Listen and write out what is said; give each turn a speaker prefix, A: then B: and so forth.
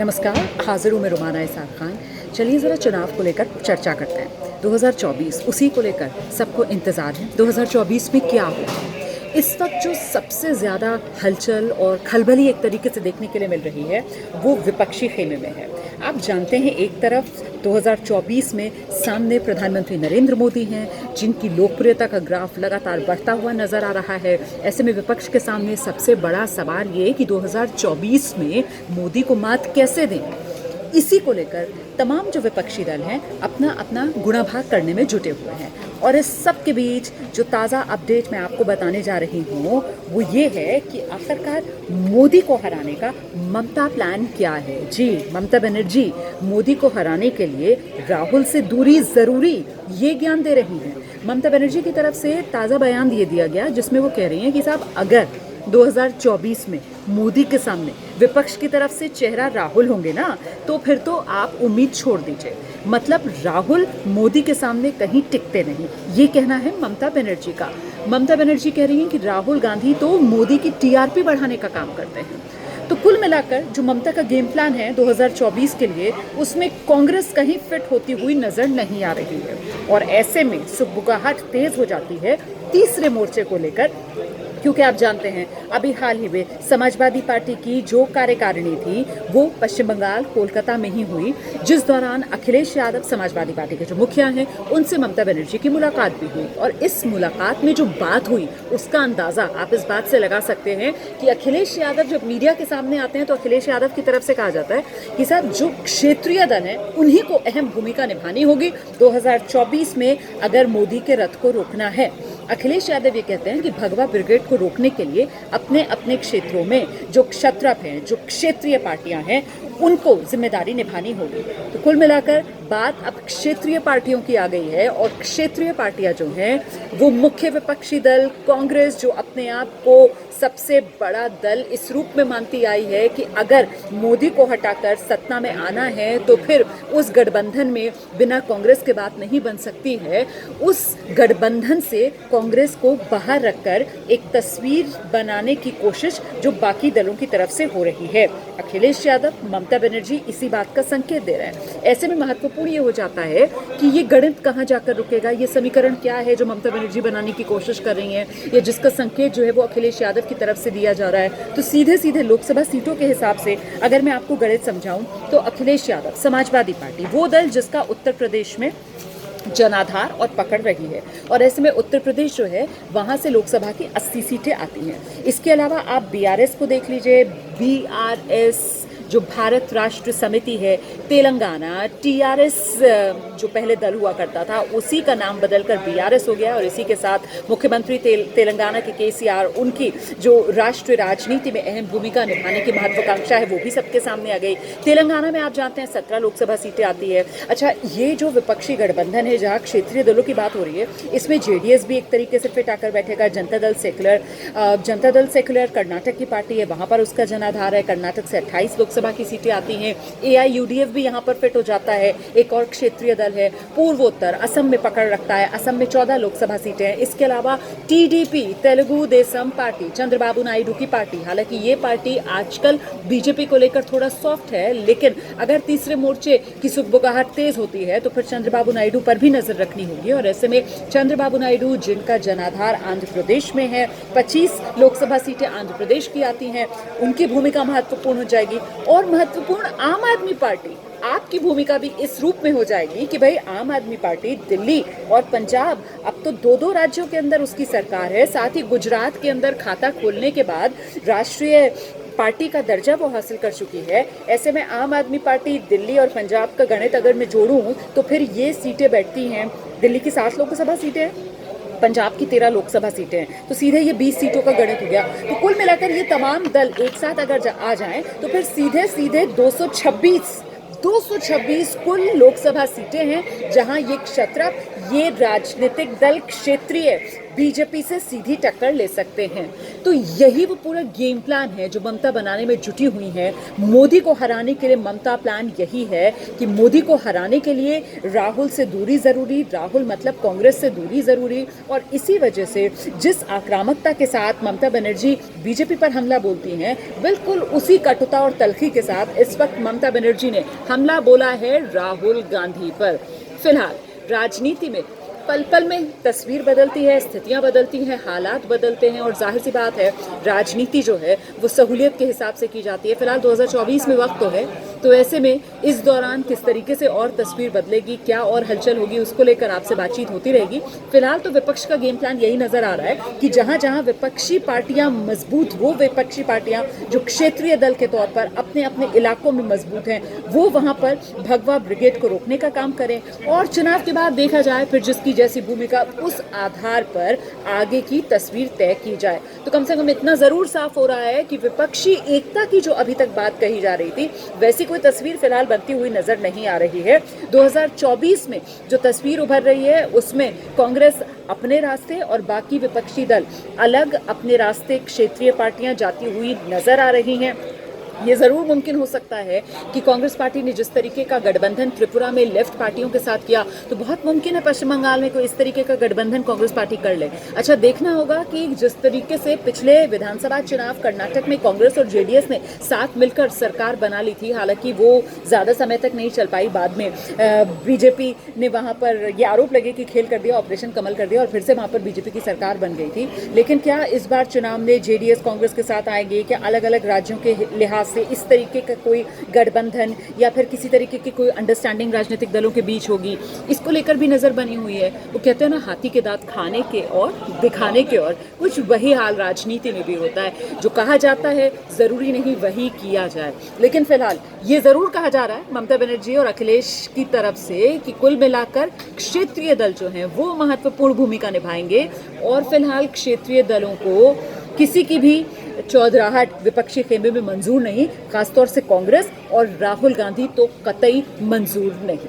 A: नमस्कार, हाजिर हूँ मैं रुमाना इसाक खान। चलिए ज़रा चुनाव को लेकर चर्चा करते हैं। 2024 उसी को लेकर सबको इंतज़ार है। 2024 में क्या हो? इस वक्त जो सबसे ज़्यादा हलचल और खलबली एक तरीके से देखने के लिए मिल रही है, वो विपक्षी खेमे में है। आप जानते हैं, एक तरफ 2024 में सामने प्रधानमंत्री नरेंद्र मोदी हैं, जिनकी लोकप्रियता का ग्राफ लगातार बढ़ता हुआ नजर आ रहा है। ऐसे में विपक्ष के सामने सबसे बड़ा सवाल ये कि 2024 में मोदी को मात कैसे दें। इसी को लेकर तमाम जो विपक्षी दल हैं अपना अपना गुणाभाग करने में जुटे हुए हैं। और इस सब के बीच जो ताज़ा अपडेट मैं आपको बताने जा रही हूँ वो ये है कि आखिरकार मोदी को हराने का ममता प्लान क्या है। जी, ममता बनर्जी मोदी को हराने के लिए राहुल से दूरी ज़रूरी, ये ज्ञान दे रही हैं। ममता बनर्जी की तरफ से ताज़ा बयान दिया गया जिसमें वो कह रही हैं कि साहब, अगर 2024 में मोदी के सामने विपक्ष की तरफ से चेहरा राहुल होंगे ना, तो फिर तो आप उम्मीद छोड़ दीजिए। मतलब राहुल मोदी के सामने कहीं टिकते नहीं, ये कहना है ममता बनर्जी का। ममता बनर्जी कह रही हैं कि राहुल गांधी तो मोदी की टीआरपी बढ़ाने का काम करते हैं। तो कुल मिलाकर जो ममता का गेम प्लान है 2024 के लिए, उसमें कांग्रेस कहीं फिट होती हुई नजर नहीं आ रही है। और ऐसे में सुगबुगाहट तेज हो जाती है तीसरे मोर्चे को लेकर, क्योंकि आप जानते हैं अभी हाल ही में समाजवादी पार्टी की जो कार्यकारिणी थी वो पश्चिम बंगाल कोलकाता में ही हुई, जिस दौरान अखिलेश यादव समाजवादी पार्टी के जो मुखिया हैं उनसे ममता बनर्जी की मुलाकात भी हुई। और इस मुलाकात में जो बात हुई उसका अंदाज़ा आप इस बात से लगा सकते हैं कि अखिलेश यादव जब मीडिया के सामने आते हैं तो अखिलेश यादव की तरफ से कहा जाता है कि साहब, जो क्षेत्रीय दल हैं उन्हीं को अहम भूमिका निभानी होगी 2024 में अगर मोदी के रथ को रोकना है। अखिलेश यादव ये कहते हैं कि भगवा ब्रिगेड को रोकने के लिए अपने अपने क्षेत्रों में जो क्षत्रप हैं, जो क्षेत्रीय पार्टियां हैं, उनको जिम्मेदारी निभानी होगी। तो कुल मिलाकर बात अब क्षेत्रीय पार्टियों की आ गई है। और क्षेत्रीय पार्टियां जो हैं वो मुख्य विपक्षी दल कांग्रेस, जो अपने आप को सबसे बड़ा दल इस रूप में मानती आई है कि अगर मोदी को हटाकर सत्ता में आना है तो फिर उस गठबंधन में बिना कांग्रेस के बात नहीं बन सकती है। उस गठबंधन से कांग्रेस को बाहर रखकर एक तस्वीर बनाने की कोशिश जो बाकी दलों की तरफ से हो रही है। अखिलेश यादव, ममता बनर्जी इसी बात का संकेत दे रहे हैं। ऐसे में महत्वपूर्ण ये हो जाता है कि ये गणित कहाँ जाकर रुकेगा, ये समीकरण क्या है जो ममता बनर्जी बनाने की कोशिश कर रही हैं, या जिसका संकेत जो है वो अखिलेश यादव की तरफ से दिया जा रहा है। तो सीधे सीधे लोकसभा सीटों के हिसाब से अगर मैं आपको गणित समझाऊं तो अखिलेश यादव समाजवादी पार्टी, वो दल जिसका उत्तर प्रदेश में जनाधार और पकड़ रही है। और ऐसे में उत्तर प्रदेश जो है वहां से लोकसभा की 80 सीटें आती हैं। इसके अलावा आप बीआरएस को देख लीजिए, बीआरएस जो भारत राष्ट्र समिति है, तेलंगाना, टीआरएस जो पहले दल हुआ करता था उसी का नाम बदलकर बीआरएस हो गया। और इसी के साथ मुख्यमंत्री तेलंगाना के केसीआर, उनकी जो राष्ट्रीय राजनीति में अहम भूमिका निभाने की महत्वाकांक्षा है वो भी सबके सामने आ गई। तेलंगाना में आप जानते हैं 17 लोकसभा सीटें आती है। अच्छा, ये जो विपक्षी गठबंधन है जहाँ क्षेत्रीय दलों की बात हो रही है, इसमें जेडीएस भी एक तरीके से फिट आकर बैठेगा। जनता दल सेक्युलर कर्नाटक की पार्टी है, वहां पर उसका जनाधार है। कर्नाटक से 28 लोकसभा की सीटें आती हैं। एआईयूडीएफ भी यहाँ पर फिट हो जाता है, एक और क्षेत्रीय दल है। पूर्वोत्तर असम में पकड़ रखता है, असम में 14 लोकसभा सीटें हैं। इसके अलावा टीडीपी, तेलुगु देशम पार्टी, चंद्रबाबू नायडू की पार्टी, हालांकि ये पार्टी आजकल बीजेपी को लेकर थोड़ा सॉफ्ट है, लेकिन अगर तीसरे मोर्चे की सुगबुगाहट तेज होती है तो फिर चंद्रबाबू नायडू पर भी नजर रखनी होगी। और ऐसे में चंद्रबाबू नायडू, जिनका जनाधार आंध्र प्रदेश में है, 25 लोकसभा सीटें आंध्र प्रदेश की आती हैं, उनकी भूमिका महत्वपूर्ण हो जाएगी। और महत्वपूर्ण आम आदमी पार्टी, आपकी भूमिका भी इस रूप में हो जाएगी कि भाई आम आदमी पार्टी दिल्ली और पंजाब, अब तो दो राज्यों के अंदर उसकी सरकार है, साथ ही गुजरात के अंदर खाता खोलने के बाद राष्ट्रीय पार्टी का दर्जा वो हासिल कर चुकी है। ऐसे में आम आदमी पार्टी दिल्ली और पंजाब का गणित अगर मैं जोड़ूं तो फिर ये सीटें बैठती हैं। दिल्ली की 7 लोकसभा सीटें हैं, पंजाब की 13 लोकसभा सीटें हैं, तो सीधे ये 20 सीटों का गणित हो गया। तो कुल मिलाकर ये तमाम दल एक साथ अगर आ जाएं तो फिर सीधे सीधे 226 कुल लोकसभा सीटें हैं, जहां ये क्षत्रप, ये राजनीतिक दल क्षेत्रीय बीजेपी से सीधी टक्कर ले सकते हैं। तो यही वो पूरा गेम प्लान है जो ममता बनाने में जुटी हुई है। मोदी को हराने के लिए ममता प्लान यही है कि मोदी को हराने के लिए राहुल से दूरी ज़रूरी, राहुल मतलब कांग्रेस से दूरी ज़रूरी। और इसी वजह से जिस आक्रामकता के साथ ममता बनर्जी बीजेपी पर हमला बोलती हैं, बिल्कुल उसी कटुता और तलखी के साथ इस वक्त ममता बनर्जी ने हमला बोला है राहुल गांधी पर। फिलहाल राजनीति में पल पल में तस्वीर बदलती है, स्थितियां बदलती हैं, हालात बदलते हैं और जाहिर सी बात है राजनीति जो है वो सहूलियत के हिसाब से की जाती है। फिलहाल 2024 में वक्त तो है, तो ऐसे में इस दौरान किस तरीके से और तस्वीर बदलेगी, क्या और हलचल होगी, उसको लेकर आपसे बातचीत होती रहेगी। फिलहाल तो विपक्ष का गेम प्लान यही नजर आ रहा है कि जहां जहां विपक्षी पार्टियां मजबूत, वो विपक्षी पार्टियां जो क्षेत्रीय दल के तौर पर अपने अपने इलाकों में मजबूत हैं, वो वहां पर भगवा ब्रिगेड को रोकने का काम करें और चुनाव के बाद देखा जाए फिर जिसकी जैसी भूमिका, उस आधार पर आगे की तस्वीर तय की जाए। तो कम से कम इतना जरूर साफ हो रहा है कि विपक्षी एकता की जो अभी तक बात कही जा रही थी, वैसी कोई तस्वीर फिलहाल बनती हुई नजर नहीं आ रही है। 2024 में जो तस्वीर उभर रही है उसमें कांग्रेस अपने रास्ते और बाकी विपक्षी दल अलग अपने रास्ते, क्षेत्रीय पार्टियां जाती हुई नजर आ रही हैं। ये ज़रूर मुमकिन हो सकता है कि कांग्रेस पार्टी ने जिस तरीके का गठबंधन त्रिपुरा में लेफ्ट पार्टियों के साथ किया, तो बहुत मुमकिन है पश्चिम बंगाल में कोई इस तरीके का गठबंधन कांग्रेस पार्टी कर ले। अच्छा, देखना होगा कि जिस तरीके से पिछले विधानसभा चुनाव कर्नाटक में कांग्रेस और जेडीएस ने साथ मिलकर सरकार बना ली थी, हालांकि वो ज़्यादा समय तक नहीं चल पाई। बाद में बीजेपी ने वहाँ पर ये आरोप लगे कि खेल कर दिया, ऑपरेशन कमल कर दिया और फिर से वहाँ पर बीजेपी की सरकार बन गई थी। लेकिन क्या इस बार चुनाव में जेडीएस कांग्रेस के साथ आएंगे? क्या अलग अलग राज्यों के लिहाज से इस तरीके का कोई गठबंधन या फिर किसी तरीके की कोई अंडरस्टैंडिंग राजनीतिक दलों के बीच होगी, इसको लेकर भी नजर बनी हुई है। वो कहते हैं ना, हाथी के दांत खाने के और दिखाने के, और कुछ वही हाल राजनीति में भी होता है। जो कहा जाता है जरूरी नहीं वही किया जाए। लेकिन फिलहाल ये जरूर कहा जा रहा है ममता बनर्जी और अखिलेश की तरफ से कि कुल मिलाकर क्षेत्रीय दल जो हैं वो महत्वपूर्ण भूमिका निभाएंगे और फिलहाल क्षेत्रीय दलों को किसी की भी चौधराहट विपक्षी खेमे में मंजूर नहीं, खासतौर से कांग्रेस और राहुल गांधी तो कतई मंजूर नहीं।